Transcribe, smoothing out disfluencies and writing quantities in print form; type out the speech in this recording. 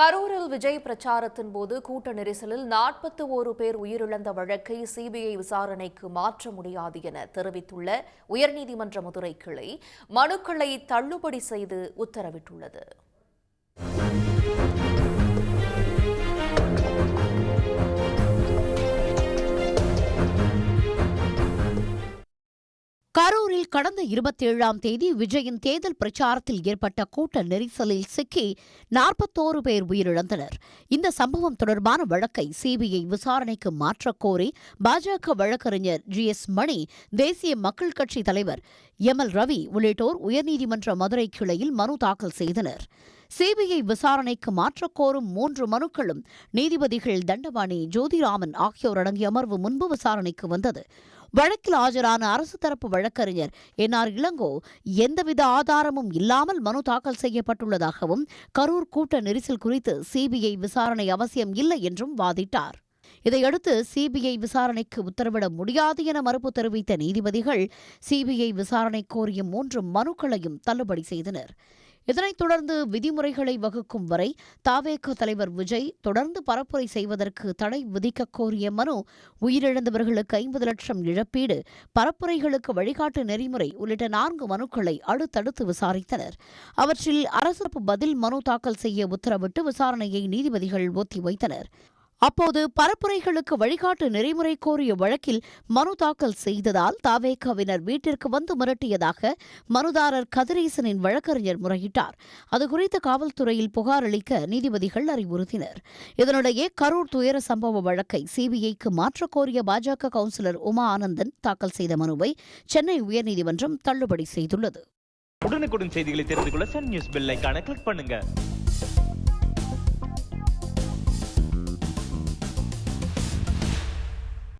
கரூரில் விஜய் பிரச்சாரத்தின் போது கூட்ட நெரிசலில் 41 பேர் உயிரிழந்த வழக்கை சிபிஐ விசாரணைக்கு மாற்ற முடியாது என தெரிவித்துள்ள உயர்நீதிமன்ற மதுரை கிளை மனுக்களை தள்ளுபடி செய்து உத்தரவிட்டுள்ளது. கரூரில் கடந்த 27ஆம் தேதி விஜயின் தேர்தல் பிரச்சாரத்தில் ஏற்பட்ட கூட்ட நெரிசலில் சிக்கி 41 பேர் உயிரிழந்தனர். இந்த சம்பவம் தொடர்பான வழக்கை சிபிஐ விசாரணைக்கு மாற்றக் கோரி பாஜக வழக்கறிஞர் GS மணி, தேசிய மக்கள் கட்சி தலைவர் ML ரவி உள்ளிட்டோர் உயர்நீதிமன்ற மதுரை கிளையில் மனு தாக்கல் செய்தனர். சிபிஐ விசாரணைக்கு மாற்றக் கோரும் 3 மனுக்களும் நீதிபதிகள் தண்டபாணி, ஜோதிராமன் ஆகியோர் அடங்கிய அமர்வு முன்பு விசாரணைக்கு வந்தது. வழக்கில் ஆஜரான அரசு தரப்பு வழக்கறிஞர் NR இளங்கோ எந்தவித ஆதாரமும் இல்லாமல் மனு தாக்கல் செய்யப்பட்டுள்ளதாகவும், கரூர் கூட்ட நெரிசல் குறித்து சிபிஐ விசாரணை அவசியம் இல்லை என்றும் வாதிட்டார். இதையடுத்து சிபிஐ விசாரணைக்கு உத்தரவிட முடியாது என மறுப்பு தெரிவித்த நீதிபதிகள் சிபிஐ விசாரணை கோரிய 3 மனுக்களையும் தள்ளுபடி செய்தனர். இதனைத் தொடர்ந்து விதிமுறைகளை வகுக்கும் வரை தவேக தலைவர் விஜய் தொடர்ந்து பரப்புரை செய்வதற்கு தடை விதிக்கக் கோரிய மனு, உயிரிழந்தவர்களுக்கு 50 லட்சம் இழப்பீடு, பரப்புரைகளுக்கு வழிகாட்டு நெறிமுறை உள்ளிட்ட 4 மனுக்களை அடுத்தடுத்து விசாரித்தனர். அவற்றில் அரசு பதில் மனு தாக்கல் செய்ய உத்தரவிட்டு விசாரணையை நீதிபதிகள் ஒத்திவைத்தனர். அப்போது பரப்புரைகளுக்கு வழிகாட்டு நெறிமுறை கோரிய வழக்கில் மனு தாக்கல் செய்ததால் தவேகவினர் வீட்டிற்கு வந்து மிரட்டியதாக மனுதாரர் கதிரேசனின் வழக்கறிஞர் முறையிட்டார். அதுகுறித்து காவல்துறையில் புகார் அளிக்க நீதிபதிகள் அறிவுறுத்தினர். இதனிடையே கரூர் துயர சம்பவ வழக்கை சிபிஐக்கு மாற்றக் கோரிய பாஜக கவுன்சிலர் உமா ஆனந்தன் தாக்கல் செய்த மனுவை சென்னை உயர்நீதிமன்றம் தள்ளுபடி செய்துள்ளது. உடனுக்குடன் செய்திகளை தெரிந்து கொள்ள சன் நியூஸ் பெல் ஐகானை கிளிக் பண்ணுங்க.